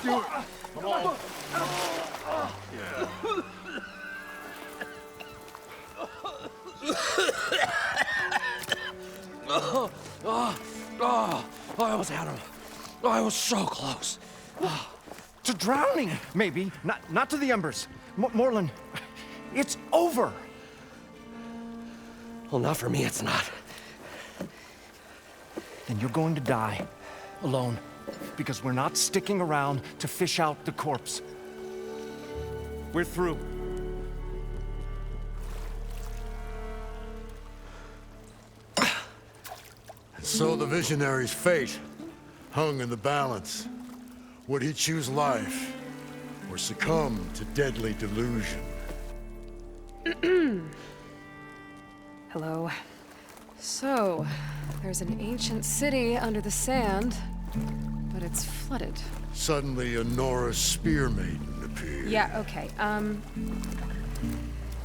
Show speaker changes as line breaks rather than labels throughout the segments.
Do it. Come on.
I almost had him. I was so close.
To drowning, maybe. Not to the embers. Morlund, it's over.
Well, not for me, it's not.
Then you're going to die. Alone. Because we're not sticking around to fish out the corpse. We're through.
So the visionary's fate hung in the balance. Would he choose life or succumb to deadly delusion?
Hello. So, there's an ancient city under the sand, but it's flooded.
Suddenly, a Nora spear maiden appeared.
Yeah, okay.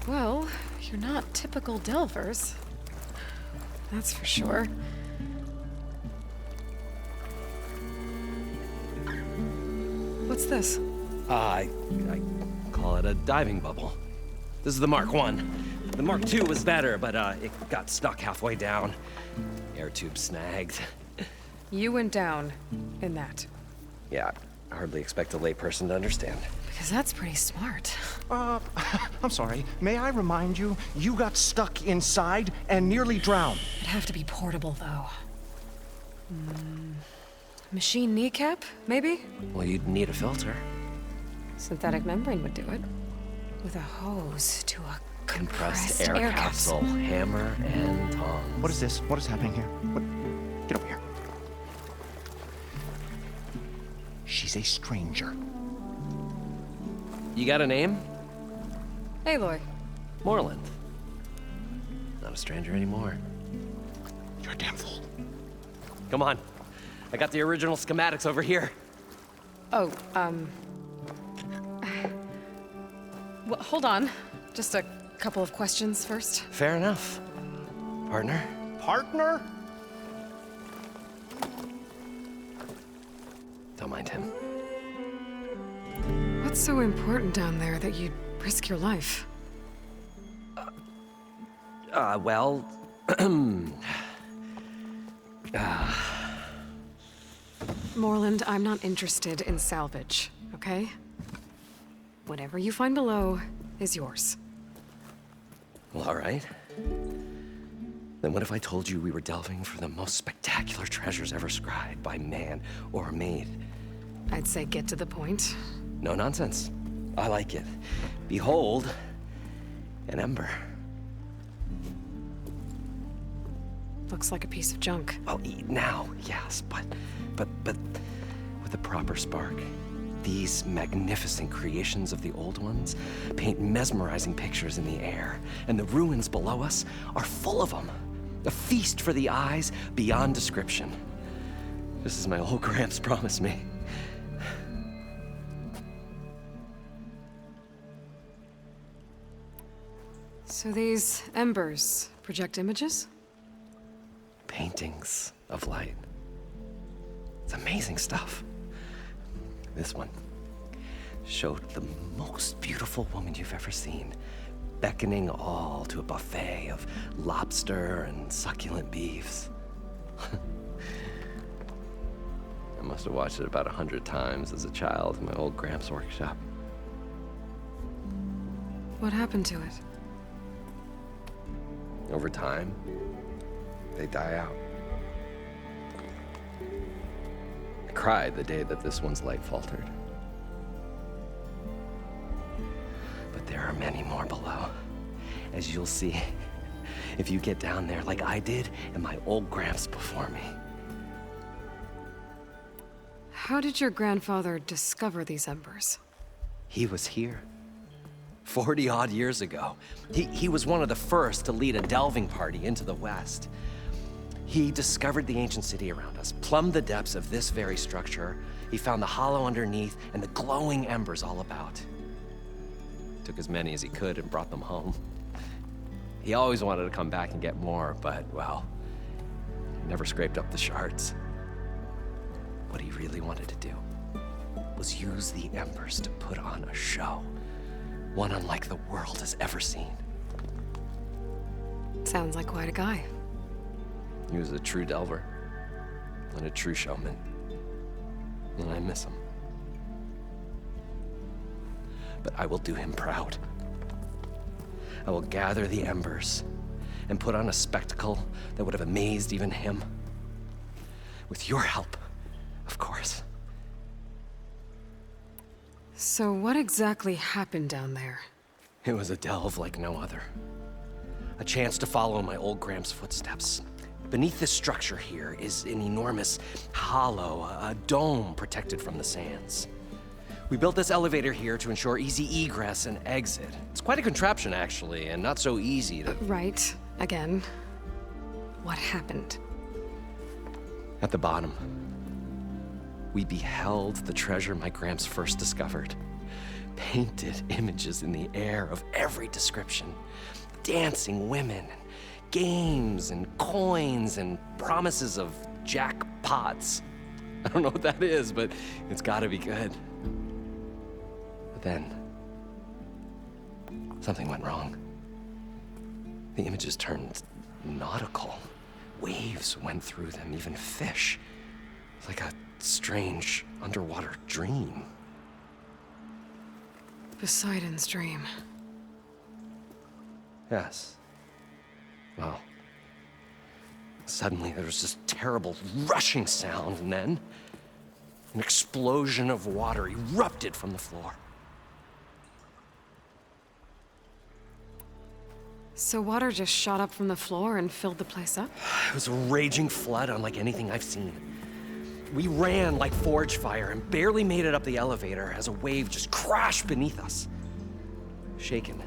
Well, you're not typical Delvers. That's for sure. What's this?
I call it a diving bubble. This is the Mark I. The Mark II was better, but it got stuck halfway down. Air tube snagged.
You went down in that.
Yeah, I hardly expect a layperson to understand.
Because that's pretty smart.
I'm sorry. May I remind you, you got stuck inside and nearly drowned.
It'd have to be portable, though. Machine kneecap, maybe?
Well, you'd need a filter.
Synthetic membrane would do it. With a hose to a compressed
air capsule. Hammer and tongs.
What is this? What is happening here? What? Get over here. She's a stranger.
You got a name?
Aloy.
Morlund. Not a stranger anymore.
You're a damn fool.
Come on. I got the original schematics over here.
Oh, well, hold on. Just a couple of questions first.
Fair enough. Partner?
Partner?
Don't mind him.
What's so important down there that you'd risk your life?
Well...
Morlund, I'm not interested in salvage, okay? Whatever you find below is yours.
Well, all right. Then what if I told you we were delving for the most spectacular treasures ever scribed by man or maid?
I'd say get to the point.
No nonsense. I like it. Behold, an ember.
Looks like a piece of junk.
Well, now, yes, but with a proper spark. These magnificent creations of the old ones paint mesmerizing pictures in the air, and the ruins below us are full of them. A feast for the eyes beyond description. Just as my old Gramps promised me.
So these embers project images?
Paintings of light. It's amazing stuff. This one showed the most beautiful woman you've ever seen, beckoning all to a buffet of lobster and succulent beefs. I must have watched it about 100 times as a child in my old Gramps workshop.
What happened to it?
Over time, they die out. I cried the day that this one's light faltered. But there are many more below, as you'll see if you get down there like I did and my old Gramps before me.
How did your grandfather discover these embers?
He was here 40-odd years ago. He was one of the first to lead a delving party into the West. He discovered the ancient city around us, plumbed the depths of this very structure. He found the hollow underneath and the glowing embers all about. Took as many as he could and brought them home. He always wanted to come back and get more, but, well, never scraped up the shards. What he really wanted to do was use the embers to put on a show. One unlike the world has ever seen.
Sounds like quite a guy.
He was a true delver and a true showman. And I miss him. But I will do him proud. I will gather the embers and put on a spectacle that would have amazed even him. With your help, of course.
So what exactly happened down there?
It was a delve like no other. A chance to follow in my old Gram's footsteps. Beneath this structure here is an enormous hollow, a dome protected from the sands. We built this elevator here to ensure easy egress and exit. It's quite a contraption, actually, and not so easy to...
Right. Again. What happened?
At the bottom, we beheld the treasure my Gramps first discovered. Painted images in the air of every description. Dancing women, and games, and coins, and promises of jackpots. I don't know what that is, but it's gotta be good. But then, something went wrong. The images turned nautical. Waves went through them, even fish. It's like a strange underwater dream.
Poseidon's dream.
Yes. Well, suddenly there was this terrible rushing sound, and then an explosion of water erupted from the floor.
So water just shot up from the floor and filled the place up?
It was a raging flood unlike anything I've seen. We ran like forge fire and barely made it up the elevator as a wave just crashed beneath us. Shaken,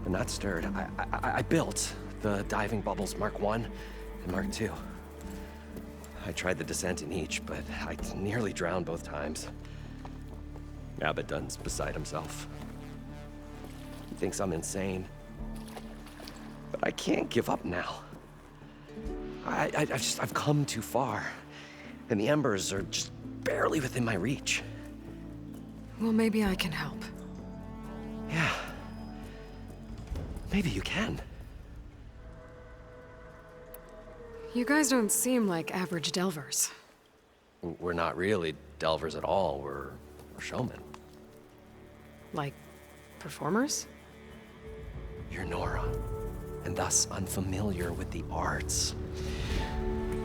but not stirred, I built the diving bubbles Mark I and Mark II. I tried the descent in each, but I nearly drowned both times. Abaddon's beside himself. He thinks I'm insane. But I can't give up now. I've come too far. And the embers are just barely within my reach.
Well, maybe I can help.
Yeah. Maybe you can.
You guys don't seem like average delvers.
We're not really delvers at all. We're showmen.
Like, performers?
You're Nora, and thus unfamiliar with the arts.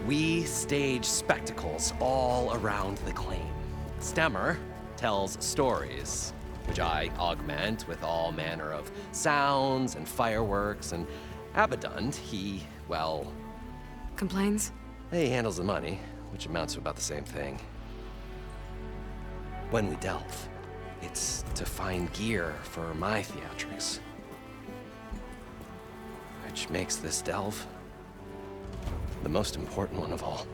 We stage spectacles all around the claim. Stemmer tells stories, which I augment with all manner of sounds and fireworks, and Abaddon, he, well...
Complains?
He handles the money, which amounts to about the same thing. When we delve, it's to find gear for my theatrics. Which makes this delve the most important one of all.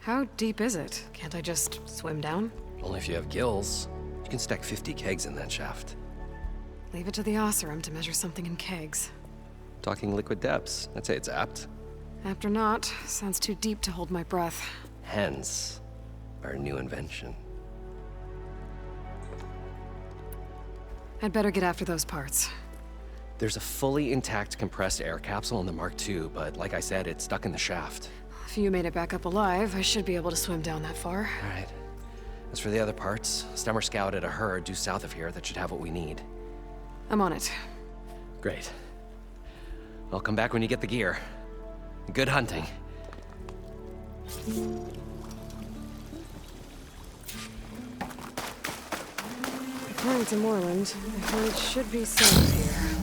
How deep is it? Can't I just swim down?
Only if you have gills. You can stack 50 kegs in that shaft.
Leave it to the Oseram to measure something in kegs.
Talking liquid depths, I'd say it's apt.
Apt or not, sounds too deep to hold my breath.
Hence, our new invention.
I'd better get after those parts.
There's a fully intact compressed air capsule in the Mark II, but like I said, it's stuck in the shaft.
If you made it back up alive, I should be able to swim down that far.
All right. As for the other parts, Stemmer scouted a herd due south of here that should have what we need.
I'm on it.
Great. I'll come back when you get the gear. Good hunting.
According to Moreland, the herd should be safe here.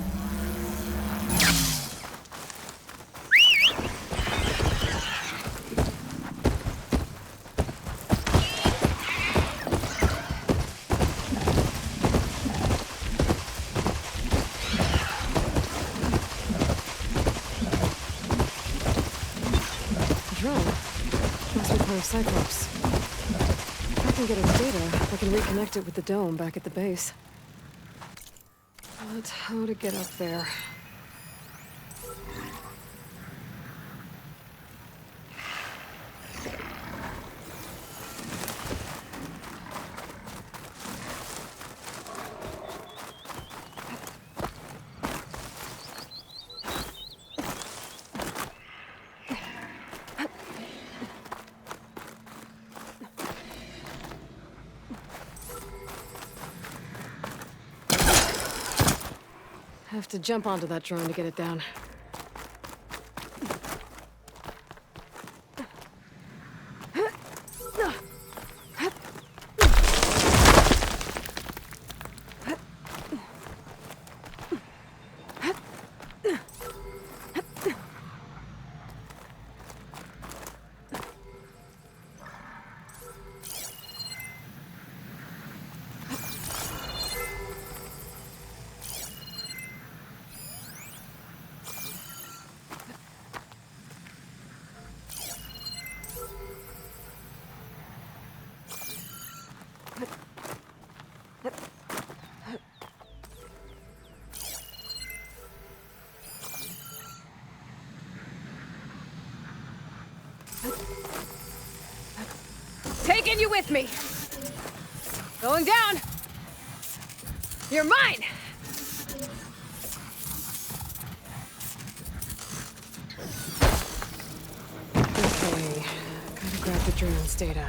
Drone. Must be part of Cyclops. If I can get its data, I can reconnect it with the dome back at the base. But how to get up there? Have to jump onto that drone to get it down. Taking you with me. Going down. You're mine. Okay, gotta grab the drone's data.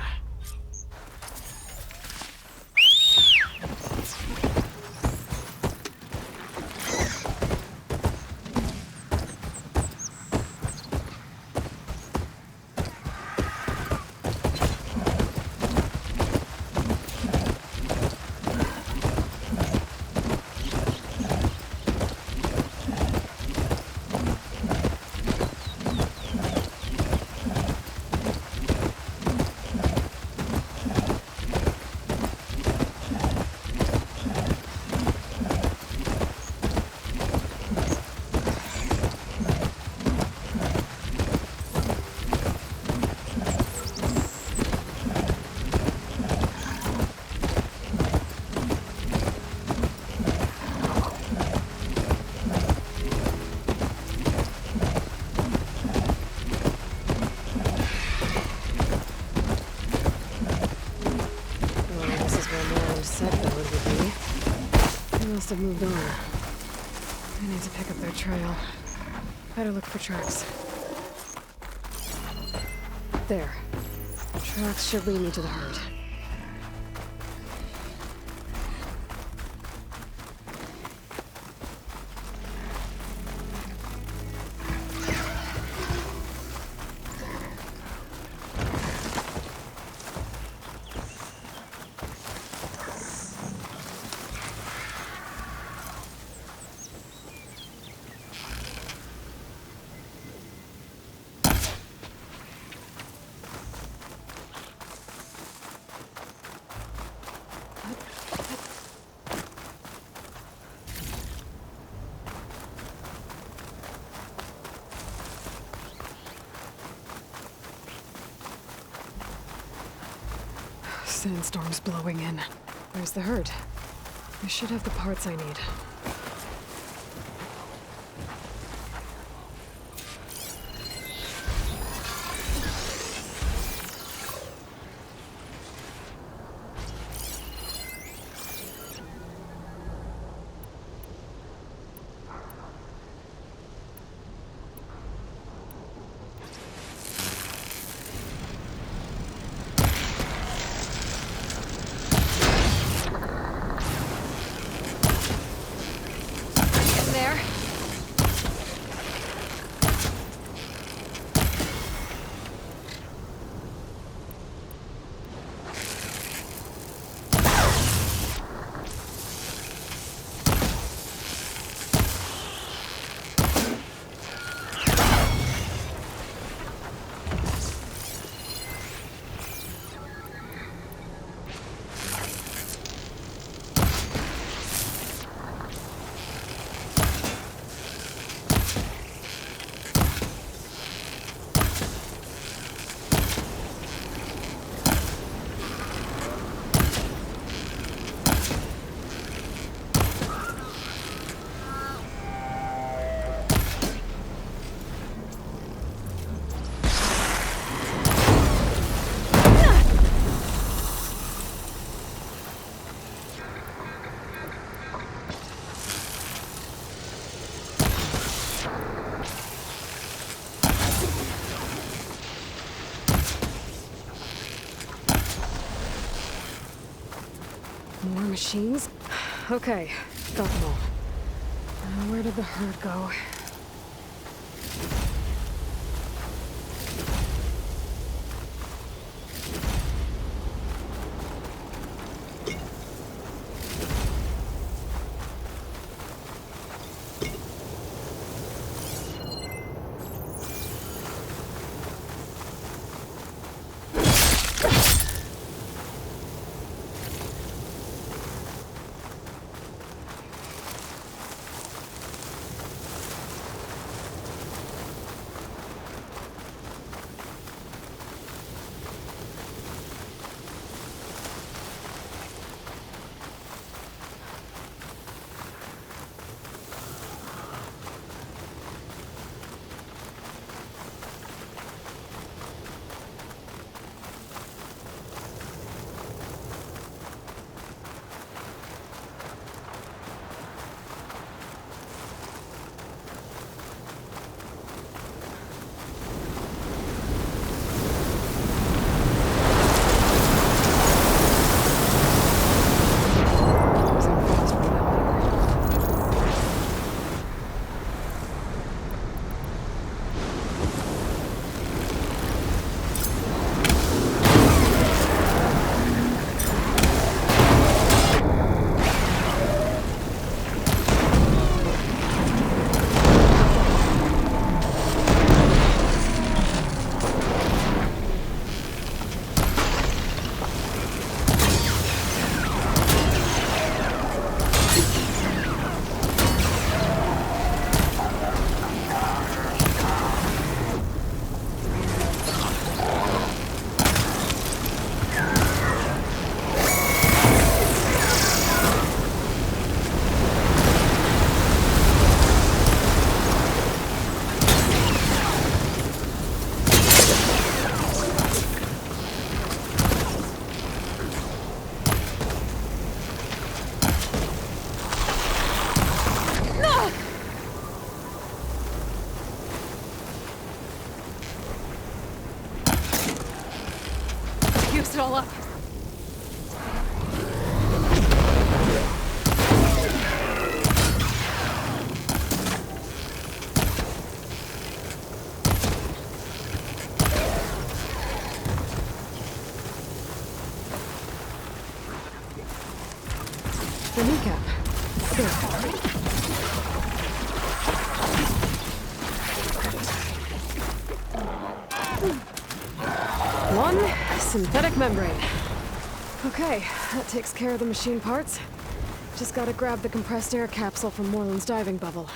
Must have moved on. I need to pick up their trail. Better look for tracks. There. Tracks should lead me to the herd. Sandstorm's blowing in. Where's the herd? I should have the parts I need. More machines? Okay, got them all. Where did the herd go? Used it all up. The kneecap. Good. One synthetic membrane. Okay, that takes care of the machine parts. Just gotta grab the compressed air capsule from Moreland's diving bubble.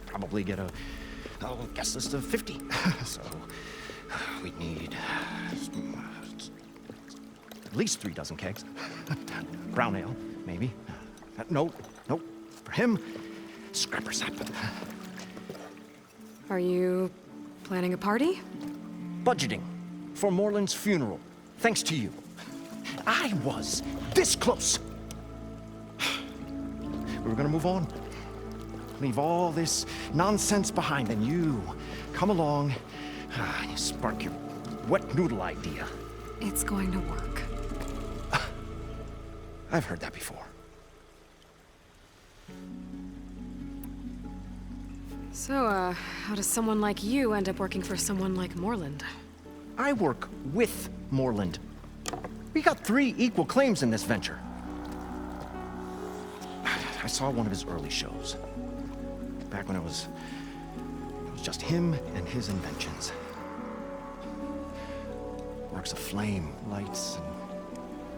Probably get a guess list of 50. So we need at least 3 dozen kegs. Brown ale, maybe. Nope. For him, scrapper sap.
Are you planning a party?
Budgeting for Moreland's funeral, thanks to you. I was this close. We were gonna move on. Leave all this nonsense behind, and you come along and you spark your wet noodle idea.
It's going to work.
I've heard that before.
So, how does someone like you end up working for someone like Moreland?
I work with Moreland. We got 3 equal claims in this venture. I saw one of his early shows. Back when it was just him and his inventions. Works of flame, lights,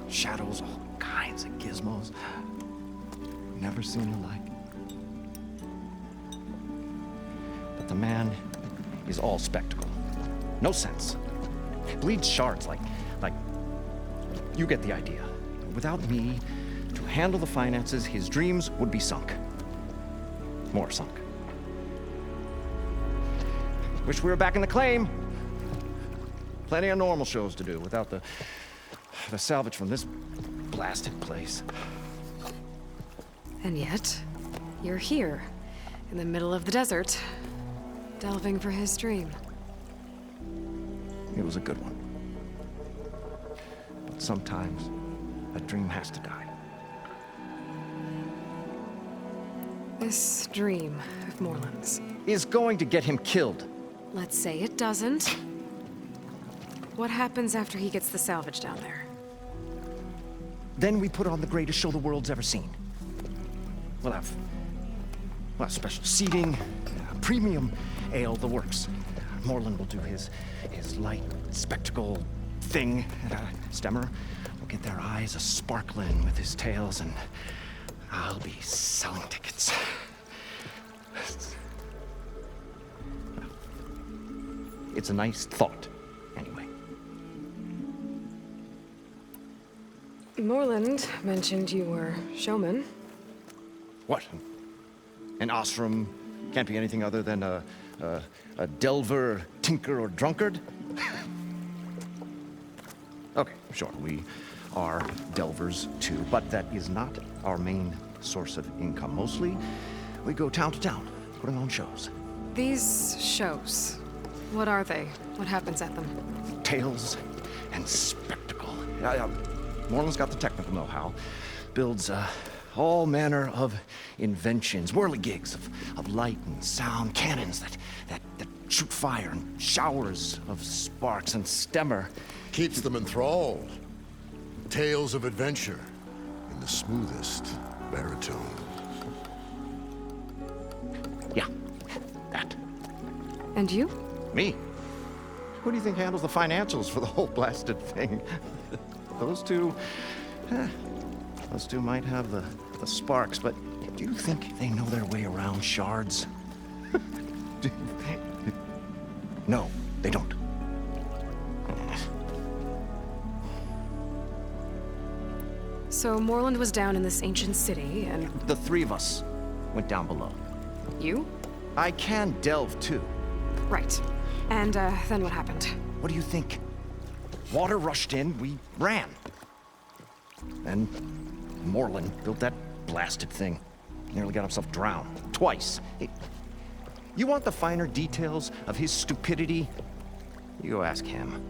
and shadows, all kinds of gizmos. Never seen the like. But but the man is all spectacle. No sense. Bleeds shards like... You get the idea. Without me to handle the finances, his dreams would be sunk. More sunk. Wish we were back in the claim. Plenty of normal shows to do without the salvage from this blasted place.
And yet, you're here, in the middle of the desert, delving for his dream.
It was a good one. But sometimes, a dream has to die.
This dream of Moreland's.
Is going to get him killed.
Let's say it doesn't. What happens after he gets the salvage down there?
Then we put on the greatest show the world's ever seen. We'll have special seating, premium ale, the works. Moreland will do his light spectacle thing. Stemmer will get their eyes a-sparkling with his tales, and I'll be selling tickets. It's a nice thought, anyway.
Moreland mentioned you were showman.
What? An Osram can't be anything other than a delver, tinker, or drunkard? Okay, sure, we are delvers too, but that is not our main source of income. Mostly, we go town to town, putting on shows.
These shows, what are they? What happens at them?
Tales and spectacle. Moreland's got the technical know-how. Builds all manner of inventions, whirligigs of light and sound, cannons that shoot fire, and showers of sparks, and Stemmer
Keeps them enthralled. Tales of adventure in the smoothest baritone.
Yeah, that.
And you?
Me? Who do you think handles the financials for the whole blasted thing? Those two might have the sparks, but do you think they know their way around shards? No, they don't.
So Moreland was down in this ancient city, and
The three of us went down below.
you?
I can delve too.
Right. And then what happened?
What do you think? Water rushed in, we ran. Then Moreland built that blasted thing. Nearly got himself drowned. Twice. You want the finer details of his stupidity? You go ask him.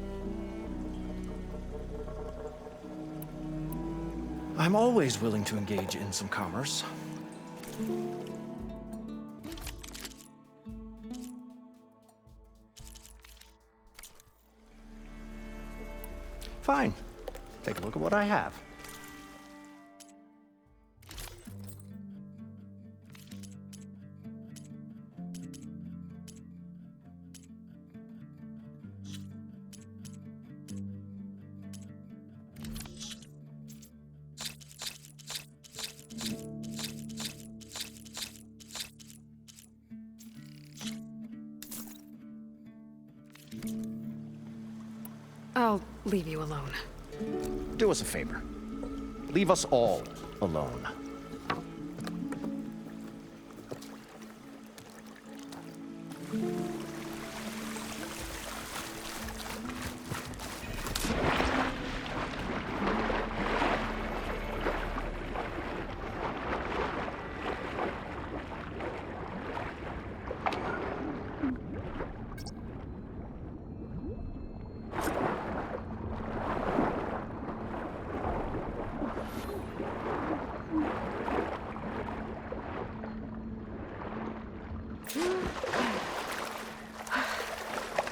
I'm always willing to engage in some commerce.
Fine. Take a look at what I have.
I'll leave you alone.
Do us a favor. Leave us all alone.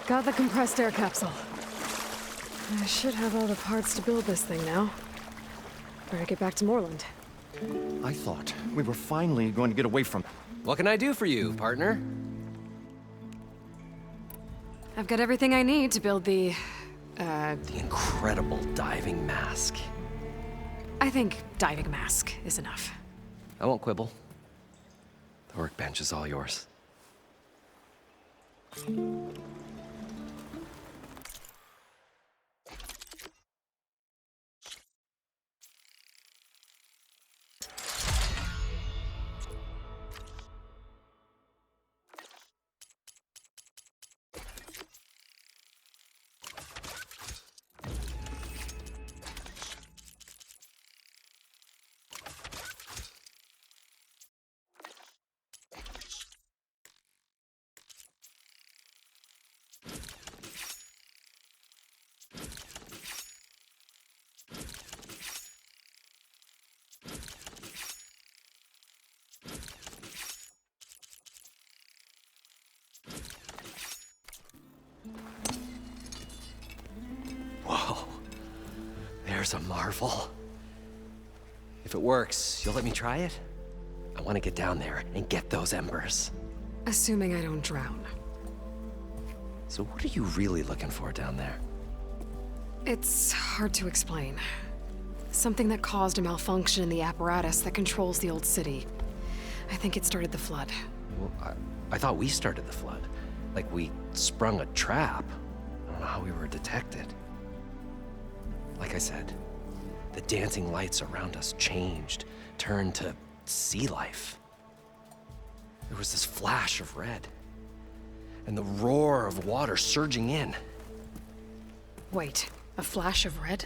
Got the compressed air capsule. I should have all the parts to build this thing now. Better get back to Moreland.
I thought we were finally going to get away from...
What can I do for you, partner?
I've got everything I need to build the
The incredible diving mask.
I think diving mask is enough.
I won't quibble. The workbench is all yours. Whoa. There's a marvel. If it works, you'll let me try it? I want to get down there and get those embers.
Assuming I don't drown.
So what are you really looking for down there?
It's hard to explain. Something that caused a malfunction in the apparatus that controls the old city. I think it started the flood.
Well, I thought we started the flood. Like we sprung a trap. I don't know how we were detected. Like I said, the dancing lights around us changed, turned to sea life. There was this flash of red, and the roar of water surging in.
Wait, a flash of red?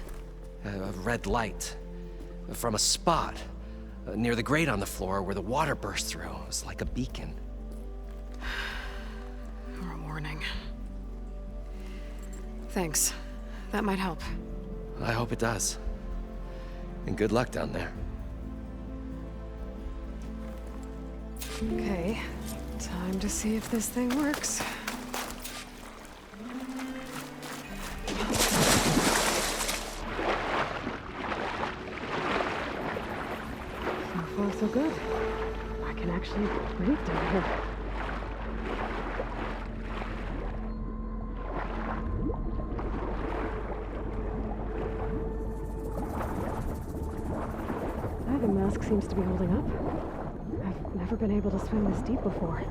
A red light from a spot near the grate on the floor where the water burst through. It was like a beacon.
Or a warning. Thanks. That might help.
I hope it does. And good luck down there.
Okay, time to see if this thing works. So far, so good. I can actually breathe down here. The mask seems to be holding up. I've never been able to swim this deep before.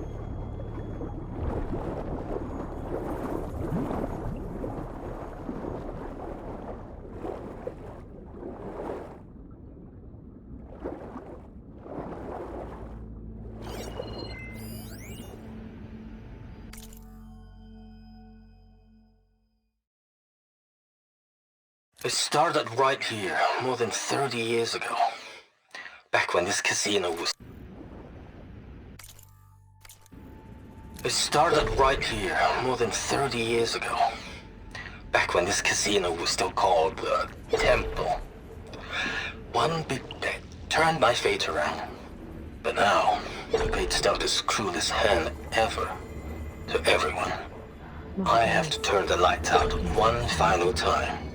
It started right here, more than 30 years ago. Back when this casino was... It started right here, more than 30 years ago. Back when this casino was still called the Temple. One big bet turned my fate around. But now, the fate's dealt its cruelest hand ever to everyone. I have to turn the lights out one final time.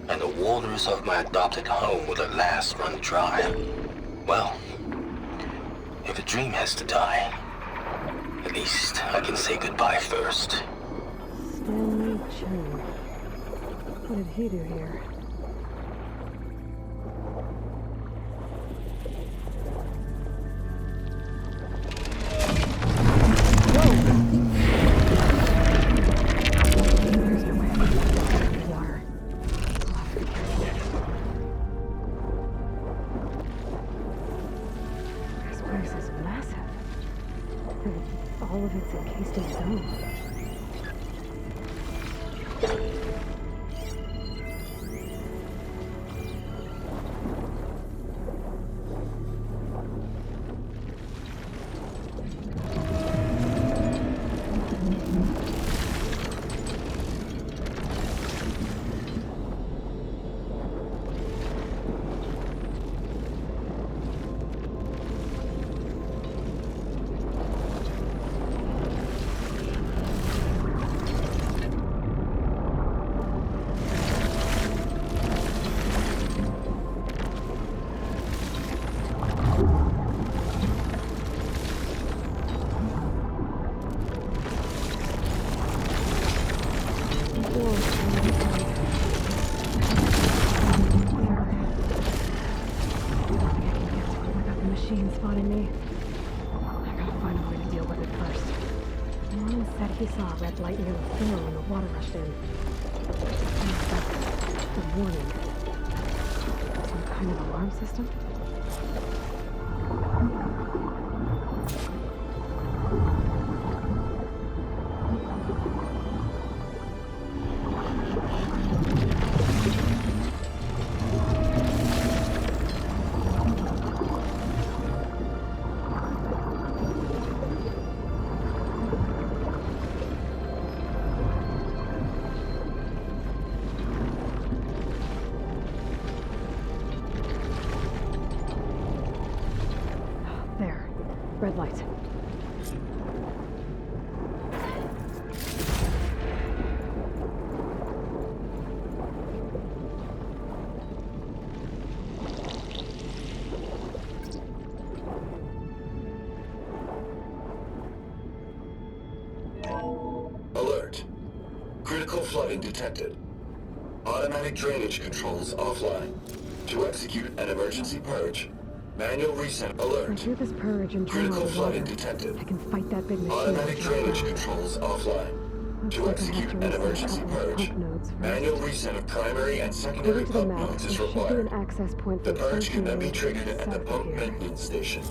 And the waters of my adopted home will at last run dry. Well, if a dream has to die, at least I can say goodbye first.
Stanley Chen. What did he do here? There's no way I can get out of the water. I'll have to be careful. This place is massive. And all of it's encased in stone. Spotting me. I gotta find a way to deal with it first. Norman said He saw a red light near the floor when the water rushed in. The warning. Some kind of alarm system? There. Red light.
Alert. Critical flooding detected. Automatic drainage controls offline. To execute an emergency purge, manual reset
If I
alert.
do this purge and drain all
Critical
the
flooding
water,
detected.
I can fight that big machine.
Automatic
on the
drainage
ground.
controls offline.
Looks
To
like I have
execute
to
an
reset a
emergency
couple of
purge,
pump nodes first.
manual reset of primary and secondary
According to the
pump
map,
nodes
there
is
should be an
required.
access point for
The
the
purge
pumping
can then be
node
triggered at the
south of
pump
here.
maintenance station.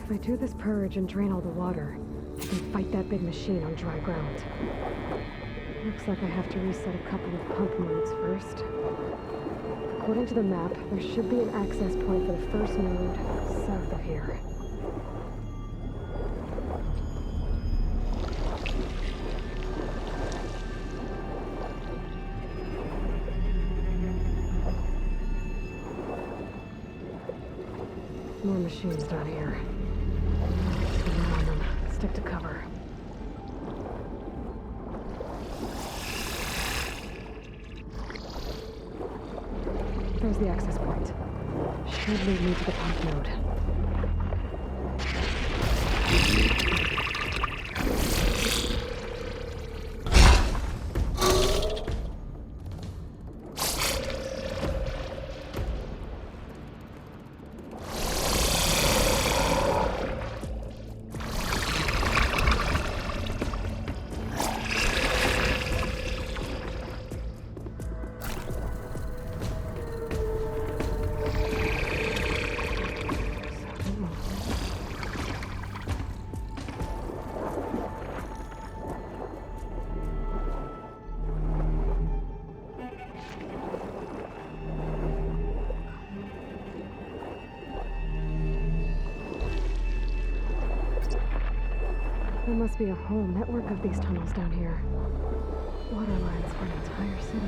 If I do this purge and drain all the water, I can fight that big machine on dry ground. Looks like I have to reset a couple of pump nodes first. According to the map, there should be an access point for the first node south of here. More machines down here. Keep an eye on them. Stick to cover. There's the access point. Should lead me to the pump node. There must be a whole network of these tunnels down here. Water lines for an entire city.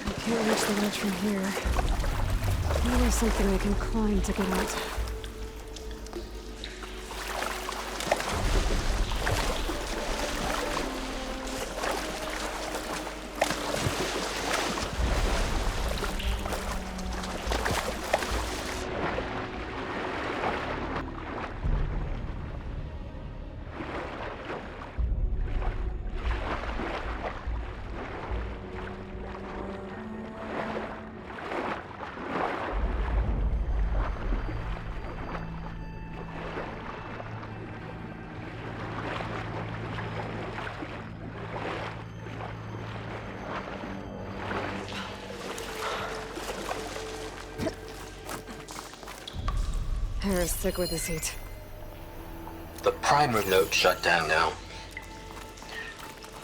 I can't reach the ledge from here. Maybe something I can climb to get out. Hair is thick with this heat.
The primer node shut down now.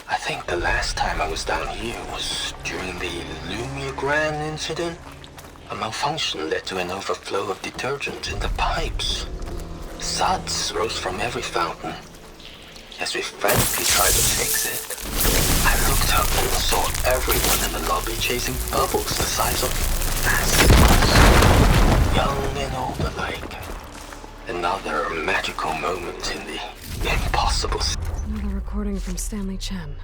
I think the last time I was down here was during the Lumia Grand incident. A malfunction led to an overflow of detergent in the pipes. Suds rose from every fountain. As we frantically tried to fix it, I looked up and saw everyone in the lobby chasing bubbles the size of basketballs. Young and old alike. Another magical moment in the impossible.
Another recording from Stanley Chen.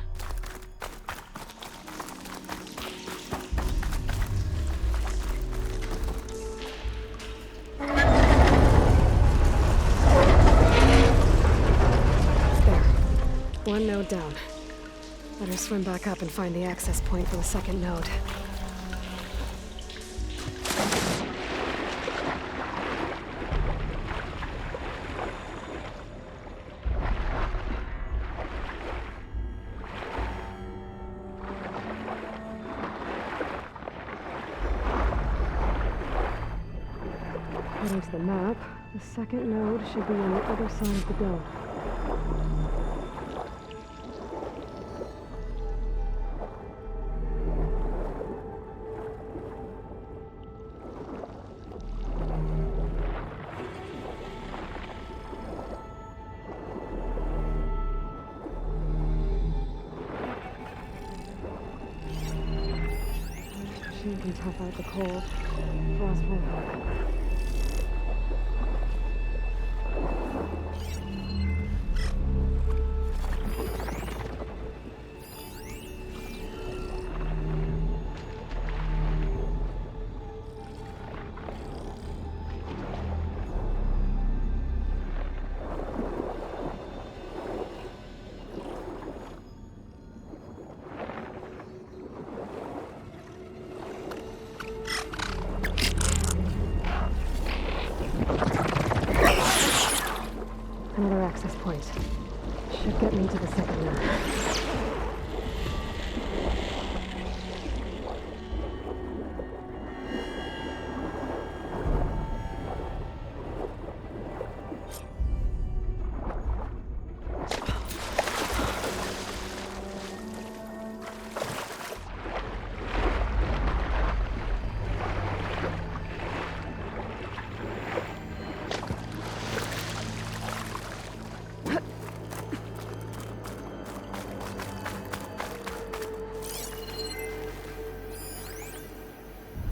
There. One node down. Better swim back up and find the access point for the second node. According to the map, the second node should be on the other side of the dome. She can tough out the cold. Frost won't help. Another access point. Should get me to the second node.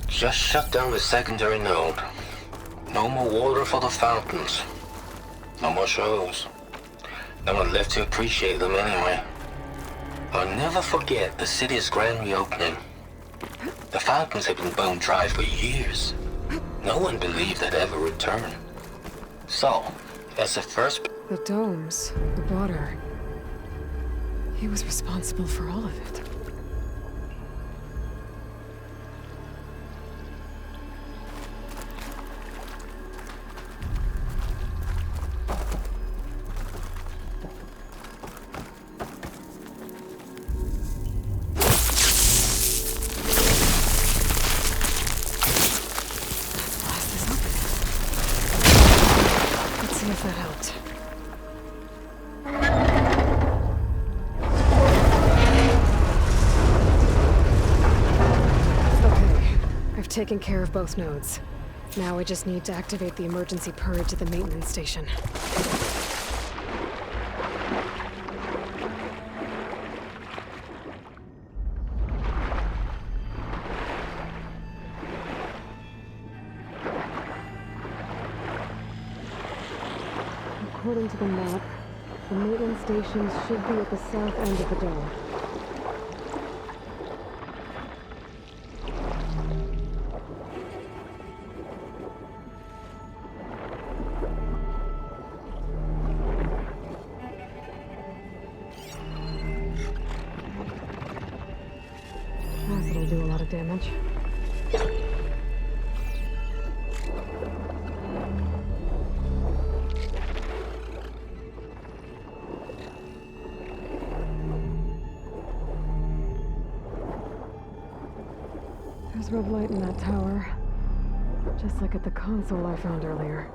Just shut down the secondary node. No more water for the fountains. No more shows. No one left to appreciate them anyway. I'll never forget the city's grand reopening. The fountains had been bone dry for years. No one believed they'd ever return. So, as the first...
The domes, the water. He was responsible for all of it. If that helped. Okay, I've taken care of both nodes. Now I just need to activate the emergency purge at the maintenance station. According to the map, the maintenance stations should be at the south end of the dome. Acid will do a lot of damage. There's red light in that tower. Just like at the console I found earlier.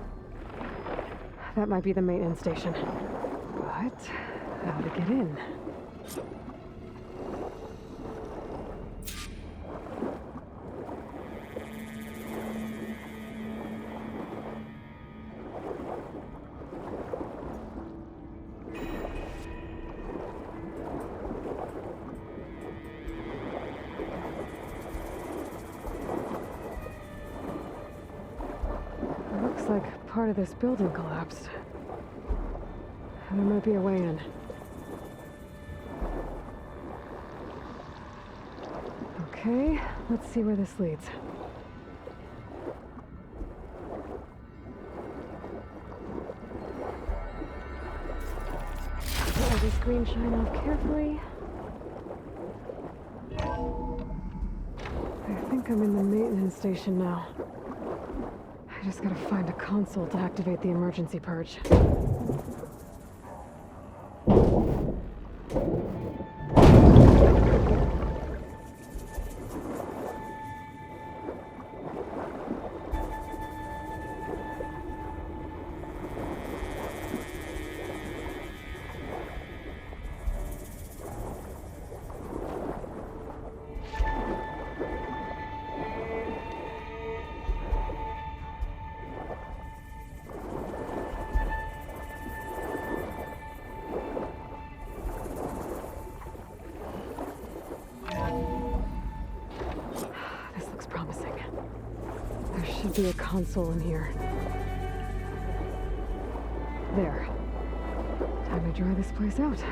That might be the maintenance station. But how to get in? Looks like part of this building collapsed. There might be a way in. Okay, let's see where this leads. Let this green shine off carefully. think I'm in the maintenance station now. I just gotta find a console to activate the emergency purge. Should be a console in here. There. Time to dry this place out.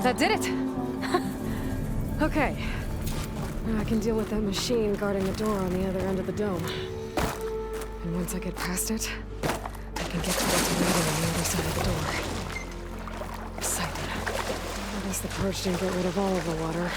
That did it! Okay. Now I can deal with that machine guarding the door on the other end of the dome. And once I get past it, I can get to what's waiting on the other side of the door. Excited. I guess the purge didn't get rid of all of the water.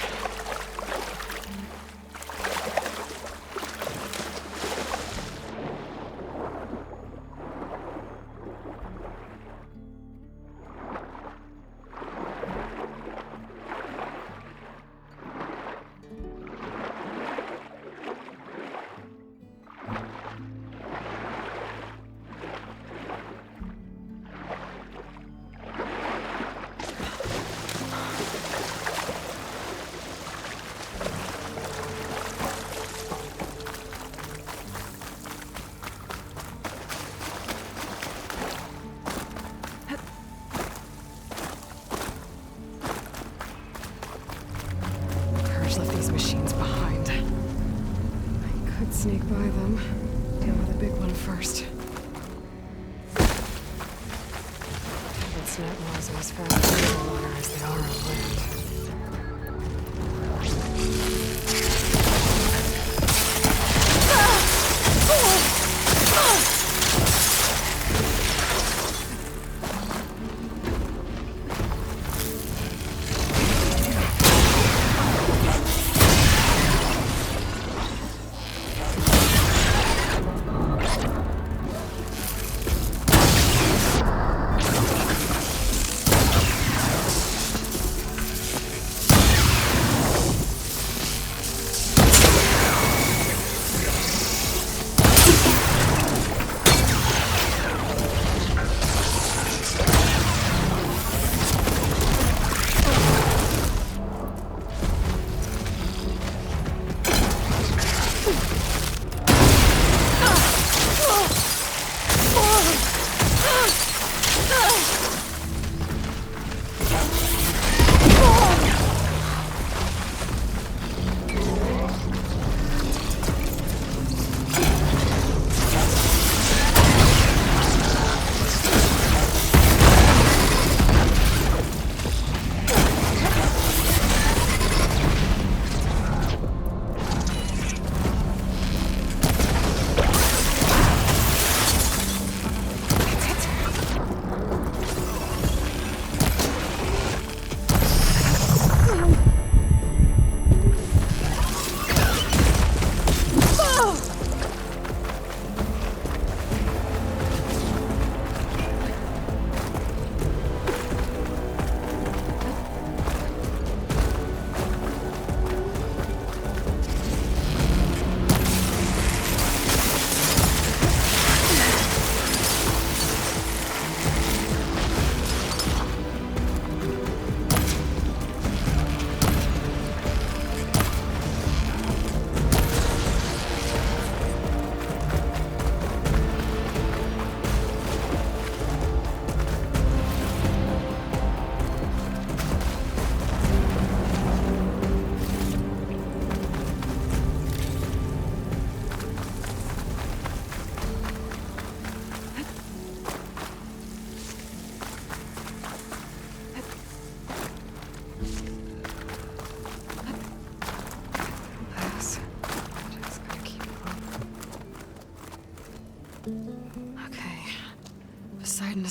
Left these machines behind. I could sneak by them. Deal with the big one first. Its net laws are as fast in the water as they are on land.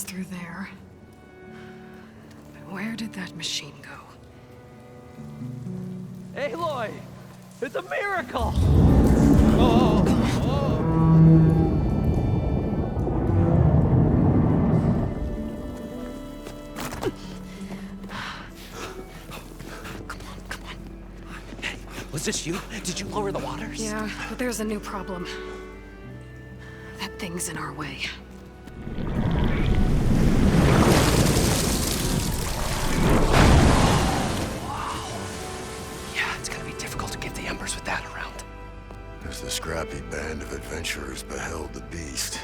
through there. But where did that machine go?
Aloy! It's a miracle! Was this you? Did you lower the waters?
Yeah, but there's a new problem. That thing's in our way.
Yeah, it's gonna be difficult to get the embers with that around.
As the scrappy band of adventurers beheld the beast,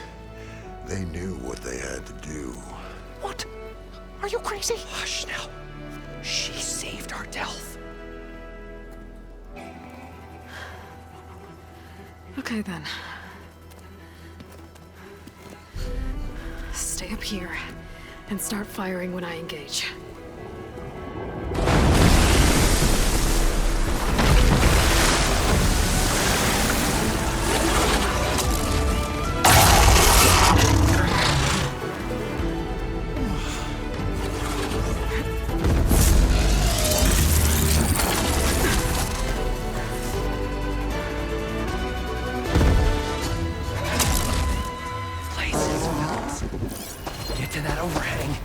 they knew what they had to do.
What? Are you crazy? Hush now. She saved our Delph.
Okay then. Stay up here and start firing when I engage.
Places, Phillips. Get to that overhang.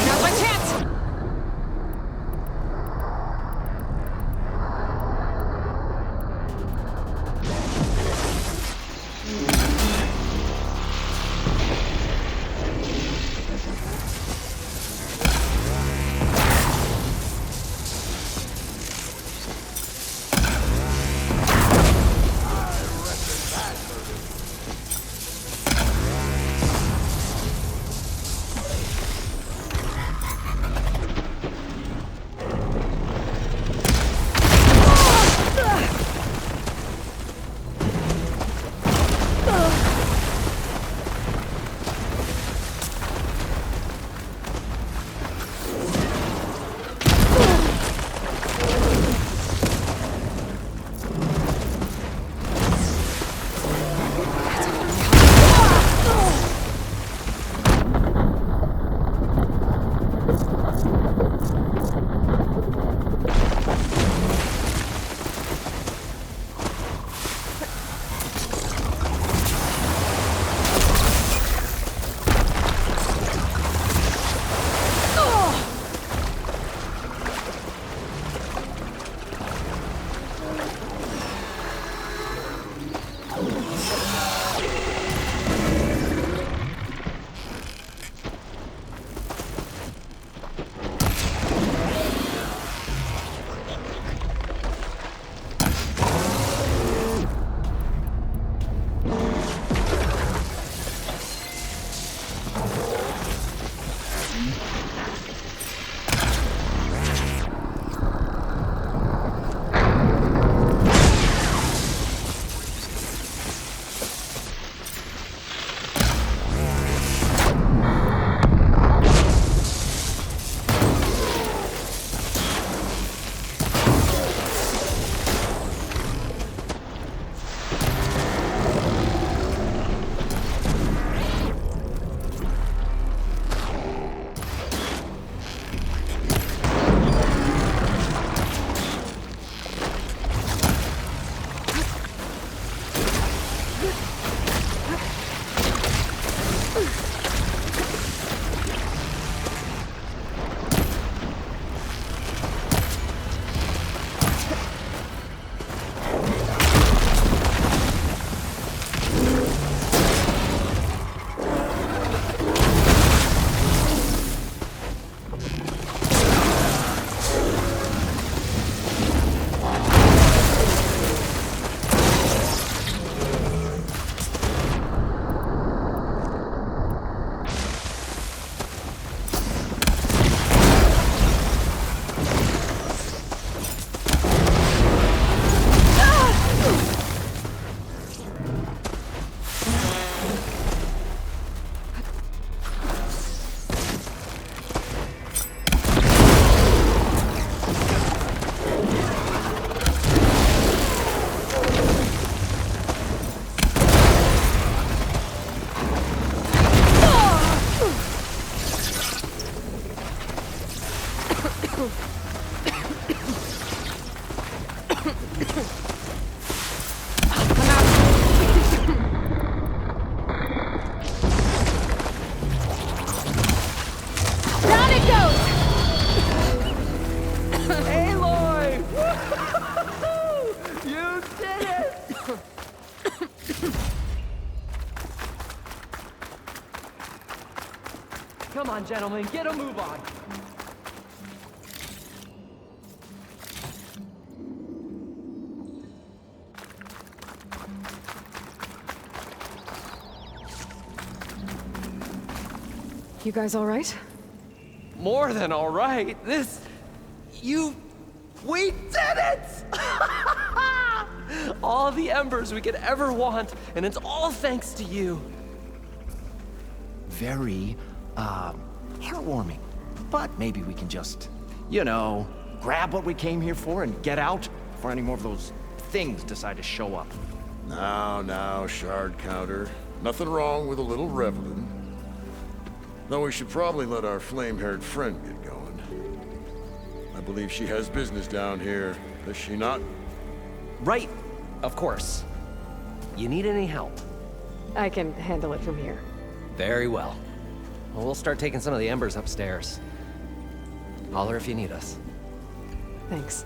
Not my chance!
Come on, gentlemen, get a move on.
You guys all right?
More than all right. We did it! All the embers we could ever want, and it's all thanks to you.
Very, heartwarming. But maybe we can just, you know, grab what we came here for and get out before any more of those things decide to show up.
Now, Shard Counter. Nothing wrong with a little reveling. Though we should probably let our flame-haired friend get going. I believe she has business down here, does she not?
Right, of course. You need any help?
I can handle it from here.
Very well. Well, we'll start taking some of the embers upstairs. Holler if you need us.
Thanks.